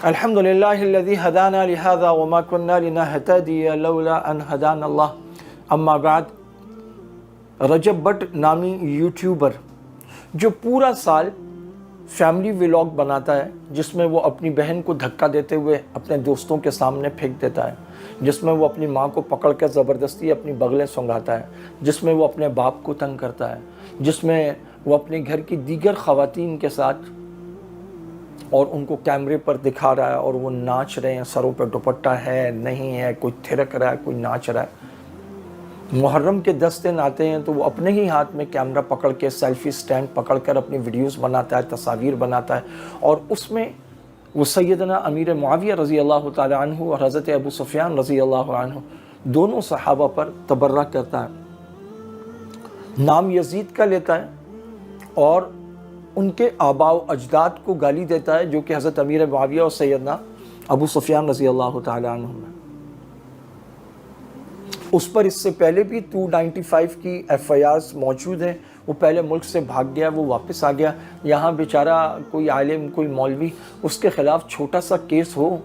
الحمدللہ الذی ہدانا لہذا وما كنا لنہتدی لولا ان ہدانا اللہ. اما بعد، رجب بٹ نامی یوٹیوبر جو پورا سال فیملی ولاگ بناتا ہے، جس میں وہ اپنی بہن کو دھکا دیتے ہوئے اپنے دوستوں کے سامنے پھینک دیتا ہے، جس میں وہ اپنی ماں کو پکڑ کر زبردستی اپنی بغلیں سنگھاتا ہے، جس میں وہ اپنے باپ کو تنگ کرتا ہے، جس میں وہ اپنے گھر کی دیگر خواتین کے ساتھ اور ان کو کیمرے پر دکھا رہا ہے اور وہ ناچ رہے ہیں، سروں پہ دوپٹہ ہے نہیں ہے، کوئی تھرک رہا ہے، کوئی ناچ رہا ہے. محرم کے 10 دن آتے ہیں تو وہ اپنے ہی ہاتھ میں کیمرہ پکڑ کے سیلفی سٹینڈ پکڑ کر اپنی ویڈیوز بناتا ہے، تصاویر بناتا ہے، اور اس میں وہ سیدنا امیر معاویہ رضی اللہ تعالی عنہ اور حضرت ابو سفیان رضی اللہ عنہ دونوں صحابہ پر تبرہ کرتا ہے، نام یزید کا لیتا ہے اور ان کے آباء و اجداد کو گالی دیتا ہے، جو کہ حضرت امیر معاویہ اور سیدنا ابو سفیان رضی اللہ تعالی عنہ ہیں. اس پر اس سے پہلے بھی 295 کی FIRs موجود ہیں. وہ پہلے ملک سے بھاگ گیا، وہ واپس آ گیا. یہاں بیچارہ کوئی عالم، کوئی مولوی اس کے خلاف چھوٹا سا کیس ہو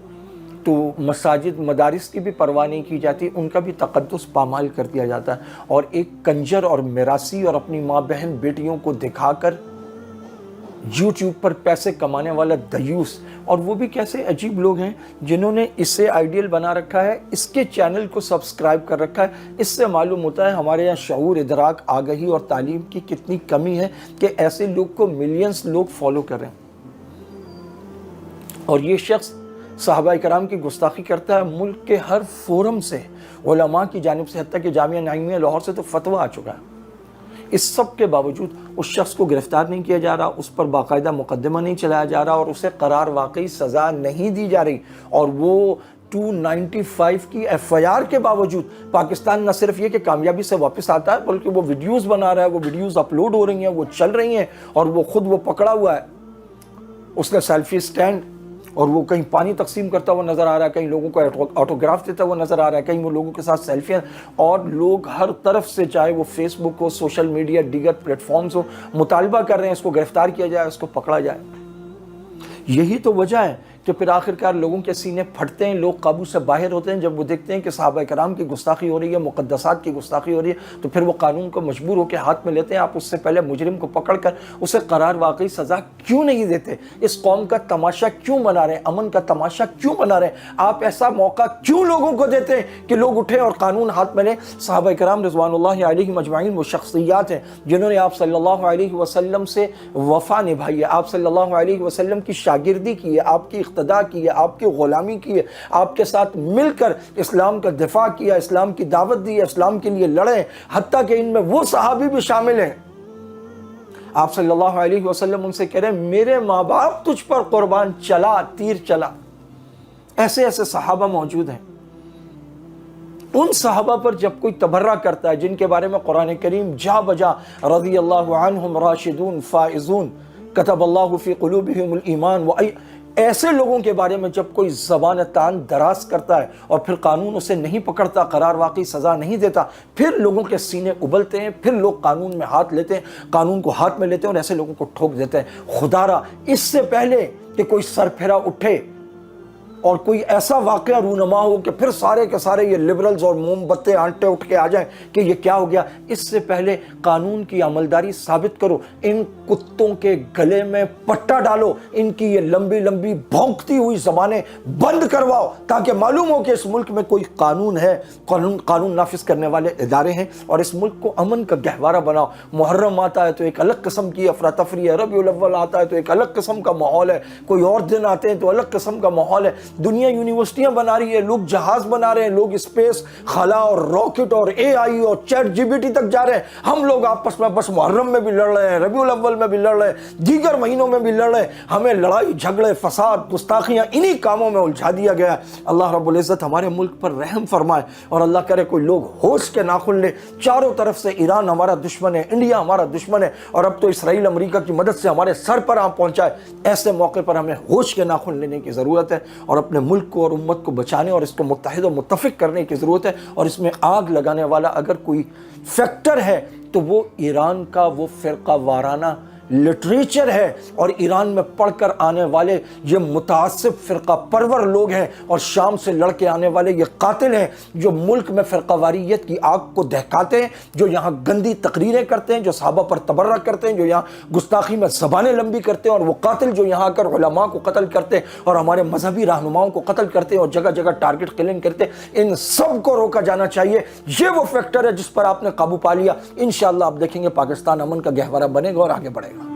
تو مساجد مدارس کی بھی پرواہ نہیں کی جاتی، ان کا بھی تقدس پامال کر دیا جاتا ہے. اور ایک کنجر اور میراثی اور اپنی ماں بہن بیٹیوں کو دکھا کر یوٹیوب پر پیسے کمانے والا دیوس، اور وہ بھی کیسے عجیب لوگ ہیں جنہوں نے اسے آئیڈیل بنا رکھا ہے، اس کے چینل کو سبسکرائب کر رکھا ہے. اس سے معلوم ہوتا ہے ہمارے یہاں شعور، ادراک، آگہی اور تعلیم کی کتنی کمی ہے کہ ایسے لوگ کو ملینز لوگ فالو کر رہے ہیں. اور یہ شخص صحابہ کرام کی گستاخی کرتا ہے ملک کے ہر فورم سے، علماء کی جانب سے، حتیٰ کہ جامعہ نعیمیہ لاہور سے تو فتویٰ آ چکا ہے. اس سب کے باوجود اس شخص کو گرفتار نہیں کیا جا رہا، اس پر باقاعدہ مقدمہ نہیں چلایا جا رہا، اور اسے قرار واقعی سزا نہیں دی جا رہی. اور وہ 295 کی FIR کے باوجود پاکستان نہ صرف یہ کہ کامیابی سے واپس آتا ہے، بلکہ وہ ویڈیوز بنا رہا ہے، وہ ویڈیوز اپلوڈ ہو رہی ہیں، وہ چل رہی ہیں، اور وہ خود وہ پکڑا ہوا ہے. اس نے سیلفی سٹینڈ اور وہ کہیں پانی تقسیم کرتا ہوا نظر آ رہا ہے، کہیں لوگوں کو آٹوگراف دیتا ہوا نظر آ رہا ہے، کہیں وہ لوگوں کے ساتھ سیلفیاں، اور لوگ ہر طرف سے، چاہے وہ فیس بک ہو، سوشل میڈیا، دیگر پلیٹ فارمز ہو، مطالبہ کر رہے ہیں اس کو گرفتار کیا جائے، اس کو پکڑا جائے. یہی تو وجہ ہے کہ پھر آخرکار لوگوں کے سینے پھٹتے ہیں، لوگ قابو سے باہر ہوتے ہیں جب وہ دیکھتے ہیں کہ صحابہ کرام کی گستاخی ہو رہی ہے، مقدسات کی گستاخی ہو رہی ہے، تو پھر وہ قانون کو مجبور ہو کے ہاتھ میں لیتے ہیں. آپ اس سے پہلے مجرم کو پکڑ کر اسے قرار واقعی سزا کیوں نہیں دیتے؟ اس قوم کا تماشا کیوں بنا رہے ہیں؟ امن کا تماشا کیوں بنا رہے ہیں؟ آپ ایسا موقع کیوں لوگوں کو دیتے ہیں کہ لوگ اٹھیں اور قانون ہاتھ میں لیں؟ صحابہ کرام رضوان اللہ علیہم اجمعین وہ شخصیات ہیں جنہوں نے آپ صلی اللہ علیہ وسلم سے وفا نبھائی ہے، آپ صلی اللہ علیہ وسلم کی شاگردی کی ہے، آپ کی اقتداء کی ہے، آپ کی غلامی کی ہے، آپ کے ساتھ مل کر اسلام کا دفاع کیا، اسلام کی دعوت دی ہے، اسلام کے لیے لڑے، حتیٰ کہ ان میں وہ صحابی بھی شامل ہیں. آپ صلی اللہ علیہ وسلم ان سے کہہ رہے ہیں میرے ماں باپ تجھ پر قربان، چلا تیر چلا. ایسے ایسے صحابہ موجود ہیں. ان صحابہ پر جب کوئی تبرہ کرتا ہے جن کے بارے میں قرآن کریم جا بجا رضی اللہ عنہم راشدون فائزون کتب اللہ فی قلوبہم الایمان، ایسے لوگوں کے بارے میں جب کوئی زبان تان دراز کرتا ہے اور پھر قانون اسے نہیں پکڑتا، قرار واقعی سزا نہیں دیتا، پھر لوگوں کے سینے ابلتے ہیں، پھر لوگ قانون میں ہاتھ لیتے ہیں، قانون کو ہاتھ میں لیتے ہیں اور ایسے لوگوں کو ٹھوک دیتے ہیں. خدا را اس سے پہلے کہ کوئی سر پھیرا اٹھے اور کوئی ایسا واقعہ رونما ہو کہ پھر سارے کے سارے یہ لبرلز اور موم بتے آنٹے اٹھ کے آ جائیں کہ یہ کیا ہو گیا، اس سے پہلے قانون کی عملداری ثابت کرو. ان کتوں کے گلے میں پٹا ڈالو، ان کی یہ لمبی لمبی بھونکتی ہوئی زبانیں بند کرواؤ، تاکہ معلوم ہو کہ اس ملک میں کوئی قانون ہے، قانون نافذ کرنے والے ادارے ہیں، اور اس ملک کو امن کا گہوارہ بناؤ. محرم آتا ہے تو ایک الگ قسم کی افراتفری ہے، ربیع الاول آتا ہے تو ایک الگ قسم کا ماحول ہے، کوئی اور دن آتے ہیں تو الگ قسم کا ماحول ہے. دنیا یونیورسٹیاں بنا رہی ہے، لوگ جہاز بنا رہے ہیں، لوگ اسپیس، خلا اور راکٹ اور AI اور چیٹ GPT تک جا رہے ہیں. ہم لوگ آپس میں بس محرم میں بھی لڑ رہے ہیں، ربیع الاول میں بھی لڑ رہے ہیں، دیگر مہینوں میں بھی لڑ رہے ہیں. ہمیں لڑائی جھگڑے فساد گستاخیاں انہی کاموں میں الجھا دیا گیا ہے. اللہ رب العزت ہمارے ملک پر رحم فرمائے، اور اللہ کرے کوئی لوگ ہوش کے ناخن لے. چاروں طرف سے ایران ہمارا دشمن ہے، انڈیا ہمارا دشمن ہے، اور اب تو اسرائیل امریکہ کی مدد سے ہمارے سر پر آ پہنچا ہے. ایسے موقع پر ہمیں ہوش کے ناخن لینے کی ضرورت ہے، اور اپنے ملک کو اور امت کو بچانے اور اس کو متحد و متفق کرنے کی ضرورت ہے. اور اس میں آگ لگانے والا اگر کوئی فیکٹر ہے تو وہ ایران کا وہ فرقہ وارانہ لٹریچر ہے اور ایران میں پڑھ کر آنے والے یہ متعصب فرقہ پرور لوگ ہیں اور شام سے لڑ کے آنے والے یہ قاتل ہیں جو ملک میں فرقہ واریت کی آگ کو دہکاتے ہیں، جو یہاں گندی تقریریں کرتے ہیں، جو صحابہ پر تبرک کرتے ہیں، جو یہاں گستاخی میں زبانیں لمبی کرتے ہیں، اور وہ قاتل جو یہاں آ کر علماء کو قتل کرتے ہیں اور ہمارے مذہبی رہنماؤں کو قتل کرتے ہیں اور جگہ جگہ ٹارگٹ کلنگ کرتے ہیں، ان سب کو روکا جانا چاہیے۔ یہ وہ فیکٹر ہے جس پر آپ نے قابو پا لیا، انشاءاللہ آپ دیکھیں گے پاکستان امن کا گہوارہ بنے گا اور آگے بڑھے گا۔